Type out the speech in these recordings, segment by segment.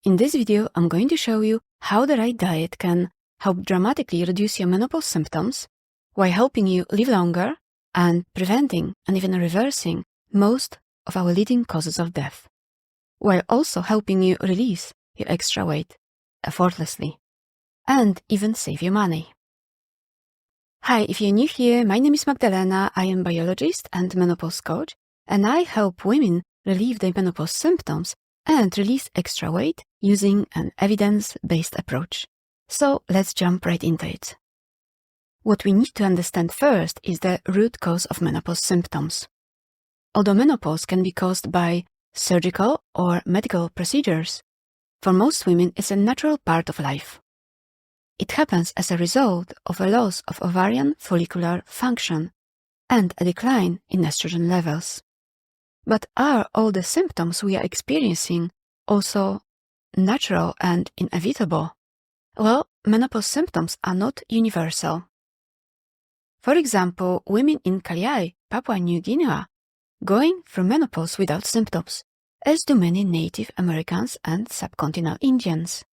In this video, I'm going to show you how the right diet can help dramatically reduce your menopause symptoms while helping you live longer and preventing and even reversing most of our leading causes of death, while also helping you release your extra weight effortlessly and even save you money. Hi, if you're new here, my name is Magdalena. I am a biologist and menopause coach, and I help women relieve their menopause symptoms and release extra weight using an evidence-based approach. So let's jump right into it. What we need to understand first is the root cause of menopause symptoms. Although menopause can be caused by surgical or medical procedures, for most women it's a natural part of life. It happens as a result of a loss of ovarian follicular function and a decline in estrogen levels. But are all the symptoms we are experiencing also natural and inevitable? Well, menopause symptoms are not universal. For example, women in Kaliai, Papua New Guinea, going through menopause without symptoms, as do many Native Americans and subcontinental Indians.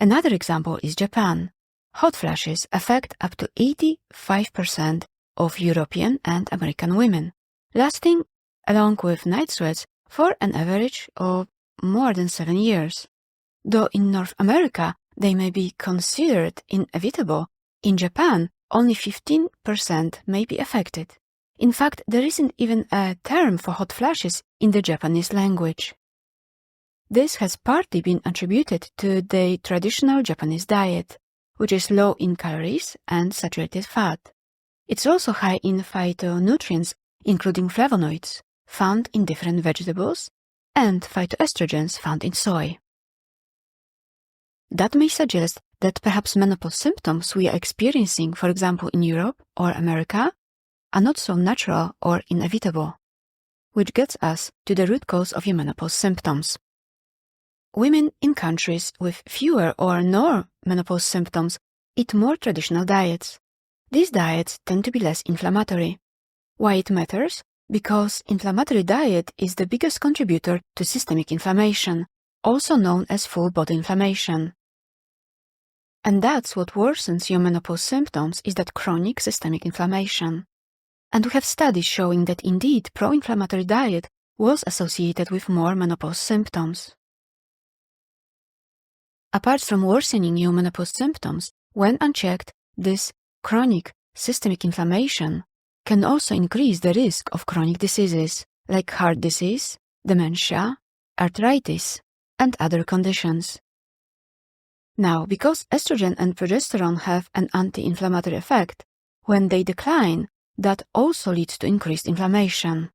Another example is Japan. Hot flashes affect up to 85% of European and American women, lasting along with night sweats for an average of more than 7 years. Though in North America they may be considered inevitable, in Japan only 15% may be affected. In fact, there isn't even a term for hot flashes in the Japanese language. This has partly been attributed to the traditional Japanese diet, which is low in calories and saturated fat. It's also high in phytonutrients, including flavonoids, found in different vegetables, and phytoestrogens found in soy. That may suggest that perhaps menopause symptoms we are experiencing, for example in Europe or America, are not so natural or inevitable, which gets us to the root cause of your menopause symptoms. Women in countries with fewer or no menopause symptoms eat more traditional diets. These diets tend to be less inflammatory. Why it matters? Because inflammatory diet is the biggest contributor to systemic inflammation, also known as full body inflammation. And that's what worsens your menopause symptoms, is that chronic systemic inflammation. And we have studies showing that indeed pro-inflammatory diet was associated with more menopause symptoms. Apart from worsening your menopause symptoms, when unchecked, this chronic systemic inflammation can also increase the risk of chronic diseases like heart disease, dementia, arthritis, and other conditions. Now, because estrogen and progesterone have an anti-inflammatory effect, when they decline, that also leads to increased inflammation.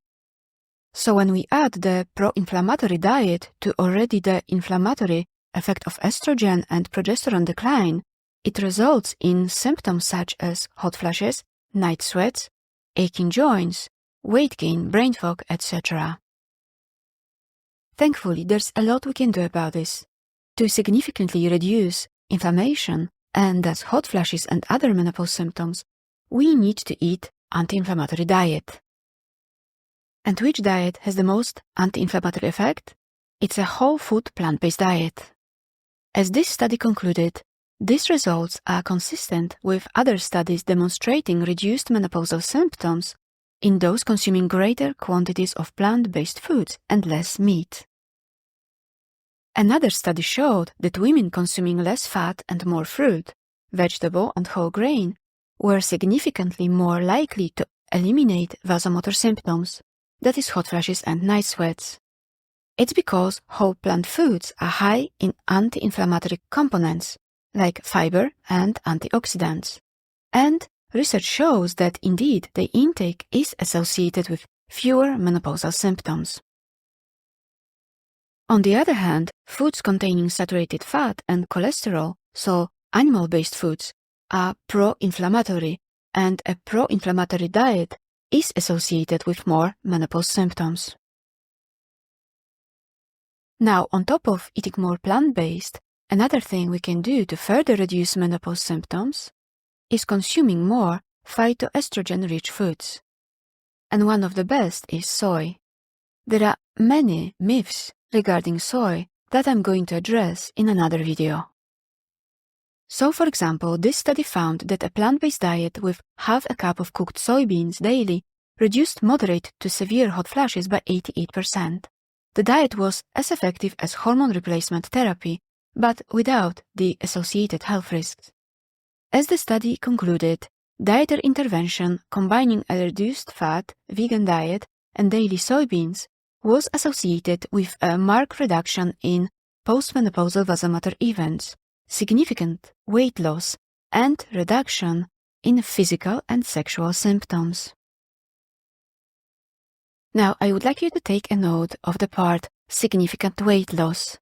So when we add the pro-inflammatory diet to already the inflammatory effect of estrogen and progesterone decline, it results in symptoms such as hot flashes, night sweats, aching joints, weight gain, brain fog, etc. Thankfully, there's a lot we can do about this. To significantly reduce inflammation, and thus hot flashes and other menopause symptoms, we need to eat anti-inflammatory diet. And which diet has the most anti-inflammatory effect? It's a whole food plant-based diet. As this study concluded, these results are consistent with other studies demonstrating reduced menopausal symptoms in those consuming greater quantities of plant-based foods and less meat. Another study showed that women consuming less fat and more fruit, vegetable and whole grain were significantly more likely to eliminate vasomotor symptoms, that is hot flashes and night sweats. It's because whole plant foods are high in anti-inflammatory components, like fiber and antioxidants. And research shows that indeed the intake is associated with fewer menopausal symptoms. On the other hand, foods containing saturated fat and cholesterol, so animal-based foods, are pro-inflammatory, and a pro-inflammatory diet is associated with more menopause symptoms. Now, on top of eating more plant-based, another thing we can do to further reduce menopause symptoms is consuming more phytoestrogen-rich foods. And one of the best is soy. There are many myths regarding soy that I'm going to address in another video. So, for example, this study found that a plant-based diet with half a cup of cooked soybeans daily reduced moderate to severe hot flashes by 88%. The diet was as effective as hormone replacement therapy, but without the associated health risks. As the study concluded, dietary intervention combining a reduced-fat vegan diet and daily soybeans was associated with a marked reduction in postmenopausal vasomotor events, significant weight loss, and reduction in physical and sexual symptoms. Now, I would like you to take a note of the part significant weight loss.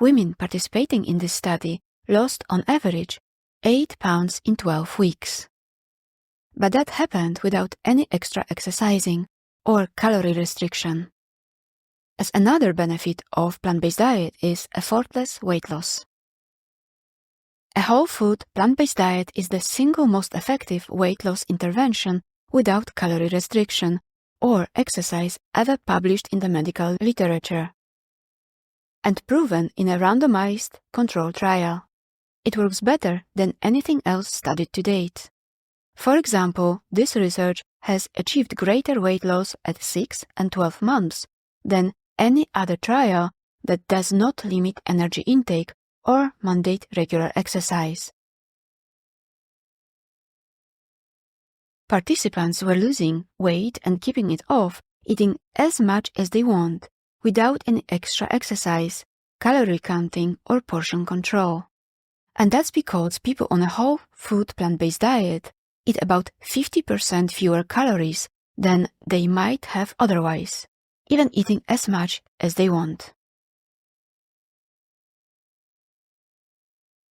Women participating in this study lost on average 8 pounds in 12 weeks. But that happened without any extra exercising or calorie restriction. As another benefit of plant-based diet is effortless weight loss. A whole food plant-based diet is the single most effective weight loss intervention without calorie restriction or exercise ever published in the medical literature, and proven in a randomized controlled trial. It works better than anything else studied to date. For example, this research has achieved greater weight loss at 6 and 12 months than any other trial that does not limit energy intake or mandate regular exercise. Participants were losing weight and keeping it off, eating as much as they want, without any extra exercise, calorie counting, or portion control. And that's because people on a whole food plant-based diet eat about 50% fewer calories than they might have otherwise, even eating as much as they want.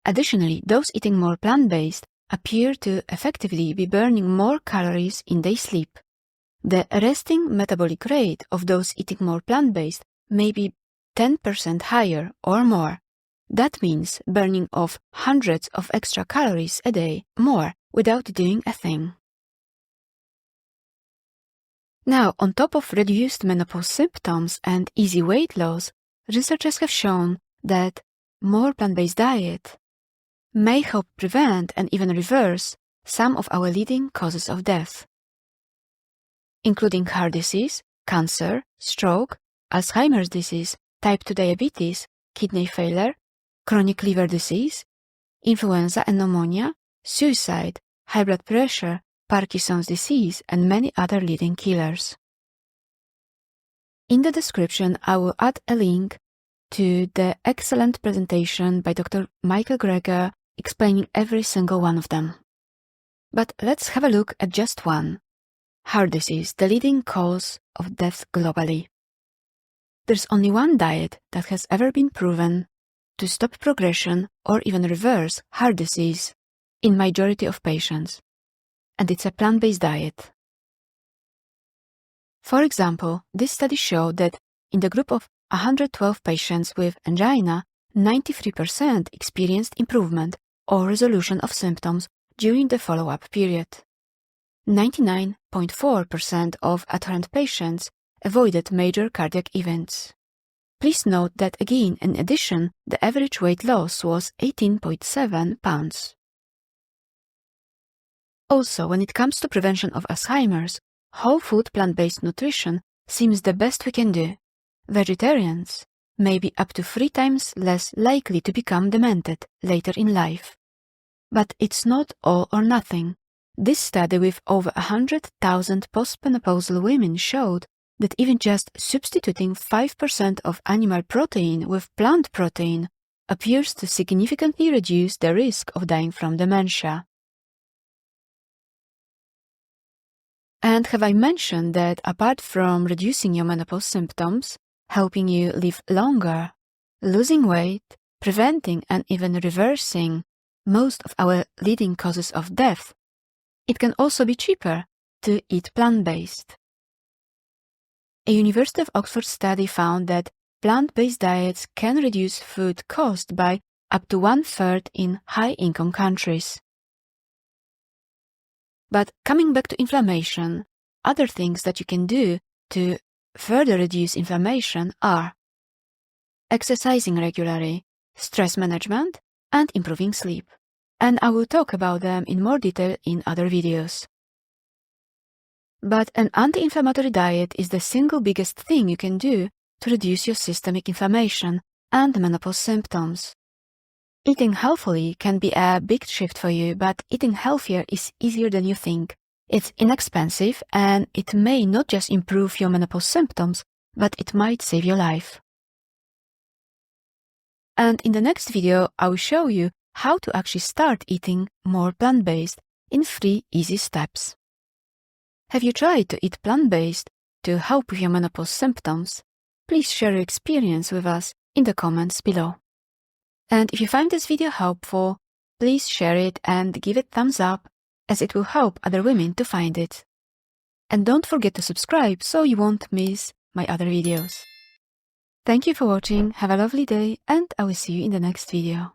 Additionally, those eating more plant-based appear to effectively be burning more calories in their sleep. The resting metabolic rate of those eating more plant-based may be 10% higher or more. That means burning off hundreds of extra calories a day more without doing a thing. Now, on top of reduced menopause symptoms and easy weight loss, researchers have shown that more plant-based diet may help prevent and even reverse some of our leading causes of death, including heart disease, cancer, stroke, Alzheimer's disease, type 2 diabetes, kidney failure, chronic liver disease, influenza and pneumonia, suicide, high blood pressure, Parkinson's disease, and many other leading killers. In the description, I will add a link to the excellent presentation by Dr. Michael Greger explaining every single one of them. But let's have a look at just one. Heart disease, the leading cause of death globally. There's only one diet that has ever been proven to stop progression or even reverse heart disease in majority of patients, and it's a plant-based diet. For example, this study showed that in the group of 112 patients with angina, 93% experienced improvement or resolution of symptoms during the follow-up period. 99.4% of adherent patients avoided major cardiac events. Please note that again, in addition, the average weight loss was 18.7 pounds. Also, when it comes to prevention of Alzheimer's, whole food plant-based nutrition seems the best we can do. Vegetarians may be up to 3 times less likely to become demented later in life. But it's not all or nothing. This study with over 100,000 postmenopausal women showed that even just substituting 5% of animal protein with plant protein appears to significantly reduce the risk of dying from dementia. And have I mentioned that apart from reducing your menopause symptoms, helping you live longer, losing weight, preventing and even reversing most of our leading causes of death, it can also be cheaper to eat plant-based. A University of Oxford study found that plant-based diets can reduce food cost by up to 1/3 in high-income countries. But coming back to inflammation, other things that you can do to further reduce inflammation are exercising regularly, stress management, and improving sleep. And I will talk about them in more detail in other videos. But an anti-inflammatory diet is the single biggest thing you can do to reduce your systemic inflammation and menopause symptoms. Eating healthily can be a big shift for you, but eating healthier is easier than you think. It's inexpensive, and it may not just improve your menopause symptoms, but it might save your life. And in the next video, I will show you how to actually start eating more plant-based in 3 easy steps. Have you tried to eat plant-based to help with your menopause symptoms? Please share your experience with us in the comments below. And if you find this video helpful, please share it and give it thumbs up, as it will help other women to find it. And don't forget to subscribe so you won't miss my other videos. Thank you for watching, have a lovely day, and I will see you in the next video.